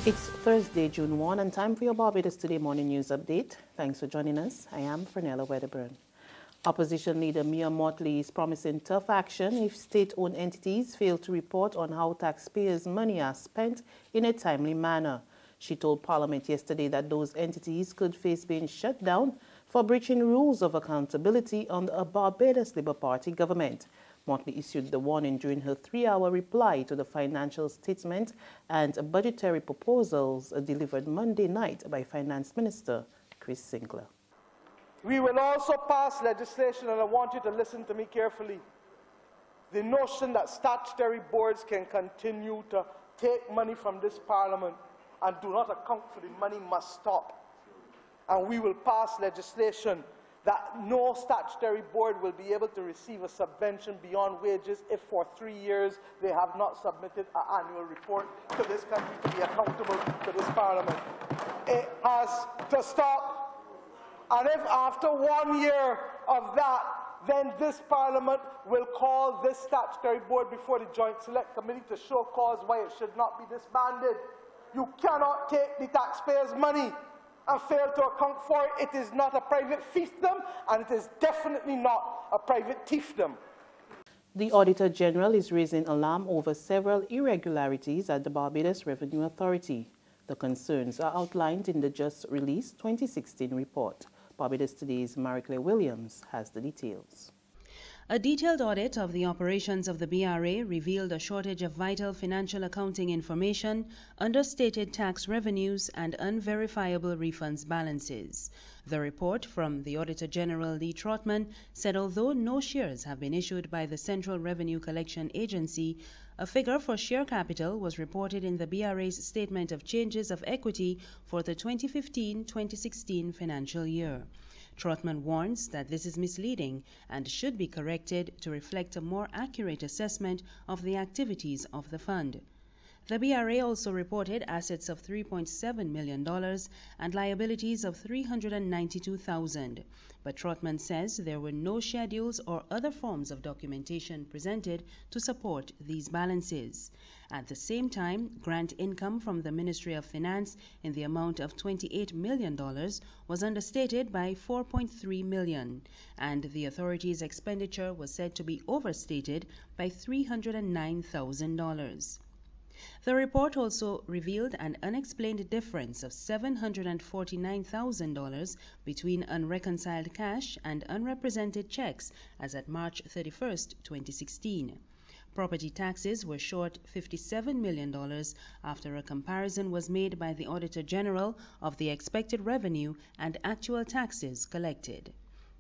It's Thursday, June 1, and time for your Barbados Today morning news update. Thanks for joining us. I am Fernella Wedderburn. Opposition leader Mia Motley is promising tough action if state-owned entities fail to report on how taxpayers' money are spent in a timely manner. She told Parliament yesterday that those entities could face being shut down for breaching rules of accountability under a Barbados Labour Party government. Motley issued the warning during her 3-hour reply to the financial statement and budgetary proposals delivered Monday night by Finance Minister Chris Sinclair. We will also pass legislation, and I want you to listen to me carefully. The notion that statutory boards can continue to take money from this Parliament and do not account for the money must stop. And we will pass legislation that no statutory board will be able to receive a subvention beyond wages if for 3 years they have not submitted an annual report to this country to be accountable to this Parliament. It has to stop. And if after 1 year of that, then this Parliament will call this statutory board before the Joint Select Committee to show cause why it should not be disbanded. You cannot take the taxpayers' money and fail to account for it. It is not a private fiefdom, and it is definitely not a private thiefdom. The Auditor General is raising alarm over several irregularities at the Barbados Revenue Authority. The concerns are outlined in the just-released 2016 report. Barbados Today's Marie-Claire Williams has the details. A detailed audit of the operations of the BRA revealed a shortage of vital financial accounting information, understated tax revenues, and unverifiable refunds balances. The report from the Auditor General Lee Trotman said although no shares have been issued by the Central Revenue Collection Agency, a figure for share capital was reported in the BRA's Statement of Changes of Equity for the 2015-2016 financial year. Trotman warns that this is misleading and should be corrected to reflect a more accurate assessment of the activities of the fund. The BRA also reported assets of $3.7 million and liabilities of $392,000, but Trotman says there were no schedules or other forms of documentation presented to support these balances. At the same time, grant income from the Ministry of Finance in the amount of $28 million was understated by $4.3 million, and the authority's expenditure was said to be overstated by $309,000. The report also revealed an unexplained difference of $749,000 between unreconciled cash and unrepresented checks as at March 31, 2016. Property taxes were short $57 million after a comparison was made by the Auditor General of the expected revenue and actual taxes collected.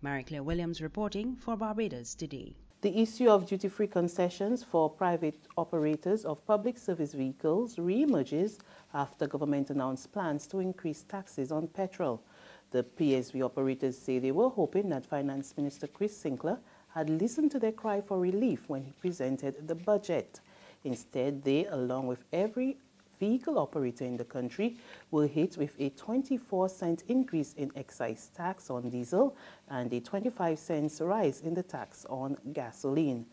Marie-Claire Williams reporting for Barbados Today. The issue of duty-free concessions for private operators of public service vehicles re-emerges after government announced plans to increase taxes on petrol. The PSV operators say they were hoping that Finance Minister Chris Sinclair had listened to their cry for relief when he presented the budget. Instead, they, along with every vehicle operator in the country, were hit with a 24-cent increase in excise tax on diesel and a 25-cent rise in the tax on gasoline.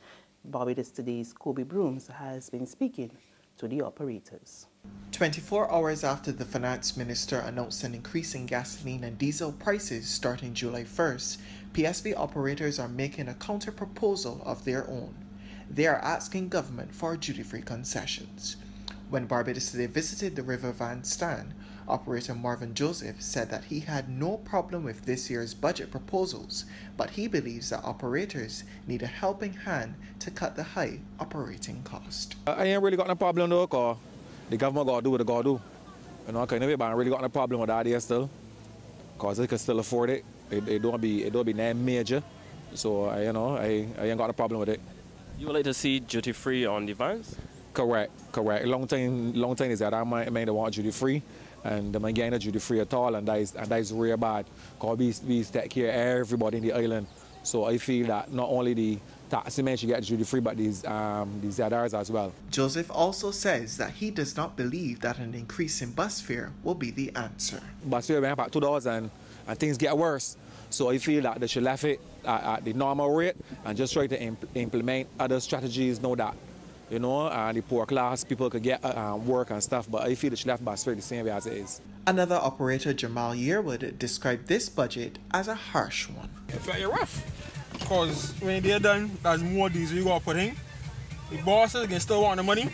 Barbados Today's Kobe Brooms has been speaking to the operators. 24 hours after the Finance Minister announced an increase in gasoline and diesel prices starting July 1st, PSV operators are making a counter-proposal of their own. They are asking government for duty-free concessions. When Barbados Today visited the River Van stand, operator Marvin Joseph said that he had no problem with this year's budget proposals, but he believes that operators need a helping hand to cut the high operating cost. I ain't really got no problem though, because the government got to do what they got to do. You know, I ain't really got no problem with that idea still, because they can still afford it. It don't be that major, so I ain't got no problem with it. You would like to see duty-free on the vans? Correct. Long time is that I might want duty-free, and they might get no duty-free at all, and that is really bad, because we take care of everybody in the island. So I feel that not only the taxi men should get duty-free, but these others as well. Joseph also says that he does not believe that an increase in bus fare will be the answer. Bus fare went up at $2 and things get worse. So I feel that they should leave it at the normal rate and just try to implement other strategies now that you know, and the poor class people could get work and stuff, but I feel it should have been the same way as it is. Another operator, Jamal Yearwood, described this budget as a harsh one. It's very rough, because when they're done, there's more diesel you got to put in. The bosses can still want the money,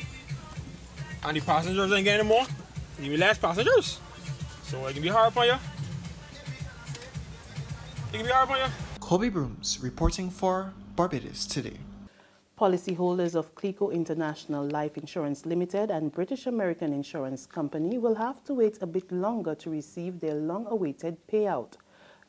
and the passengers ain't getting more. Even less passengers. So it can be hard for you. It can be hard for you. Kobe Brooms reporting for Barbados Today. Policyholders of CLICO International Life Insurance Limited and British American Insurance Company will have to wait a bit longer to receive their long-awaited payout.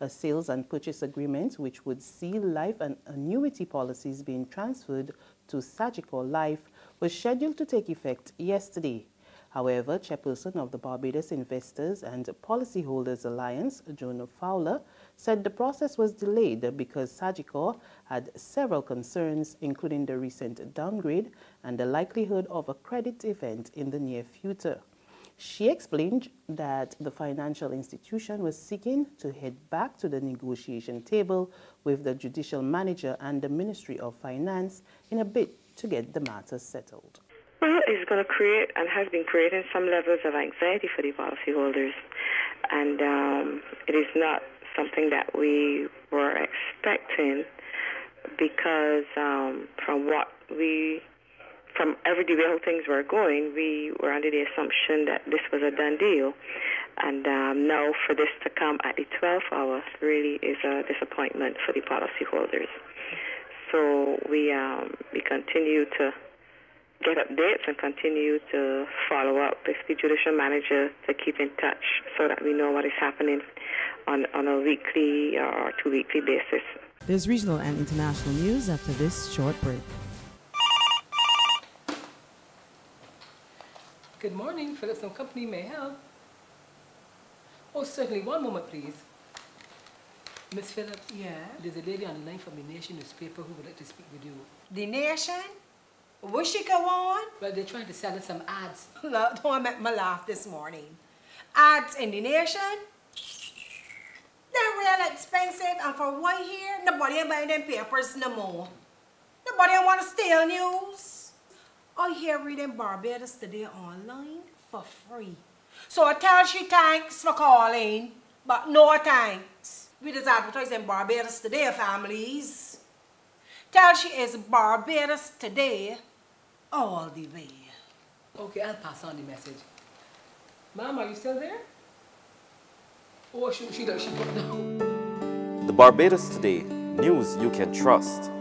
A sales and purchase agreement which would see life and annuity policies being transferred to Sagicor Life was scheduled to take effect yesterday. However, chairperson of the Barbados Investors and Policyholders Alliance, Joan Fowler, said the process was delayed because Sagicor had several concerns, including the recent downgrade and the likelihood of a credit event in the near future. She explained that the financial institution was seeking to head back to the negotiation table with the judicial manager and the Ministry of Finance in a bid to get the matter settled. Well, it's going to create and has been creating some levels of anxiety for the policyholders. And it is not something that we were expecting because from every day how things were going, we were under the assumption that this was a done deal. And now for this to come at the 12th hour really is a disappointment for the policyholders. So we continue to get updates and continue to follow up with the judicial manager to keep in touch so that we know what is happening on a weekly or two-weekly basis. There's regional and international news after this short break. Good morning, Phillips & Company, may I help? Oh, certainly. One moment, please. Miss Phillips? Yeah? There's a lady on the line from the Nation newspaper who would like to speak with you. The Nation? Will she go on? Well, they're trying to sell us some ads. Look, don't make me laugh this morning. Ads in the Nation? They're real expensive, and for one year, nobody ain't buying them papers no more. Nobody ain't want to steal news. I hear reading Barbados Today online for free. So I tell she thanks for calling, but no thanks. We just advertising Barbados Today, families. Tell she is Barbados Today all the way. Okay, I'll pass on the message. Ma'am, are you still there? Oh, she put down. The Barbados Today, news you can trust.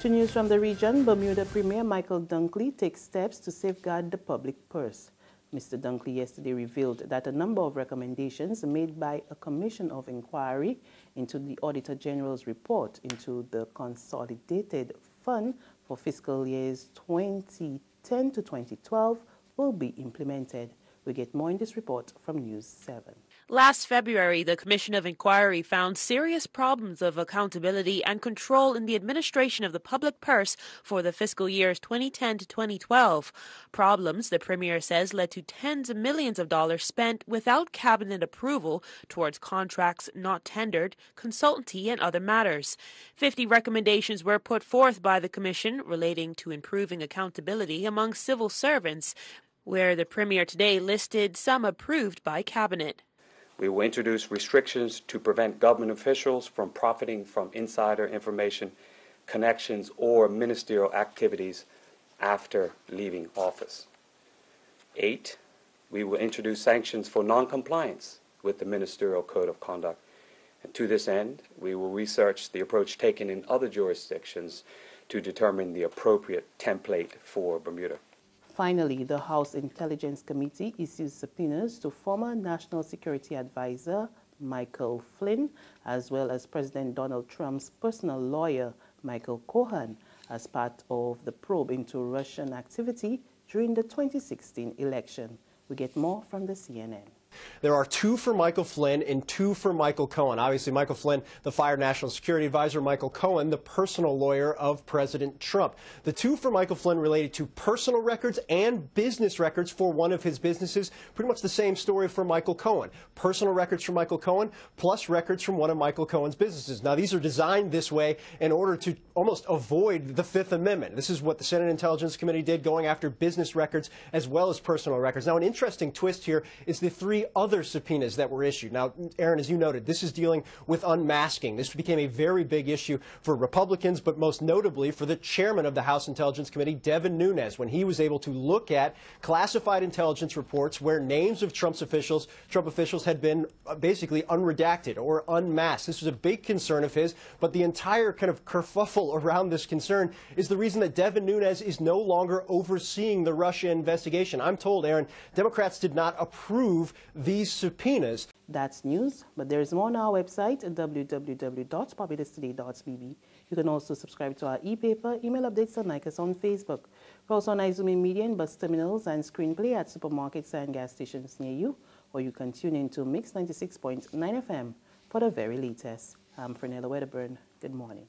To news from the region, Bermuda Premier Michael Dunkley takes steps to safeguard the public purse. Mr. Dunkley yesterday revealed that a number of recommendations made by a commission of inquiry into the Auditor General's report into the Consolidated Fund for fiscal years 2010 to 2012 will be implemented. We get more in this report from News 7. Last February, the Commission of Inquiry found serious problems of accountability and control in the administration of the public purse for the fiscal years 2010 to 2012. Problems, the Premier says, led to tens of millions of dollars spent without cabinet approval towards contracts not tendered, consultancy and other matters. 50 recommendations were put forth by the Commission relating to improving accountability among civil servants, where the Premier today listed some approved by Cabinet. We will introduce restrictions to prevent government officials from profiting from insider information, connections, or ministerial activities after leaving office. 8, we will introduce sanctions for non-compliance with the Ministerial Code of Conduct. And to this end, we will research the approach taken in other jurisdictions to determine the appropriate template for Bermuda. Finally, the House Intelligence Committee issues subpoenas to former National Security Advisor Michael Flynn, as well as President Donald Trump's personal lawyer, Michael Cohen, as part of the probe into Russian activity during the 2016 election. We get more from the CNN. There are 2 for Michael Flynn and 2 for Michael Cohen. Obviously, Michael Flynn, the fired National Security Advisor, Michael Cohen, the personal lawyer of President Trump. The 2 for Michael Flynn related to personal records and business records for one of his businesses. Pretty much the same story for Michael Cohen. Personal records from Michael Cohen plus records from one of Michael Cohen's businesses. Now, these are designed this way in order to almost avoid the Fifth Amendment. This is what the Senate Intelligence Committee did, going after business records as well as personal records. Now, an interesting twist here is the 3 other subpoenas that were issued. Now, Aaron, as you noted, this is dealing with unmasking. This became a very big issue for Republicans, but most notably for the chairman of the House Intelligence Committee, Devin Nunes, when he was able to look at classified intelligence reports where names of Trump officials had been basically unredacted or unmasked. This was a big concern of his, but the entire kind of kerfuffle around this concern is the reason that Devin Nunes is no longer overseeing the Russia investigation. I'm told, Aaron, Democrats did not approve these subpoenas. That's news, but there is more on our website at www.barbadostoday.bb. You can also subscribe to our e-paper, email updates, and like us on Facebook. We're also on iZoom Media and bus terminals and screenplay at supermarkets and gas stations near you, or you can tune in to Mix 96.9 FM for the very latest. I'm Fernella Wedderburn. Good morning.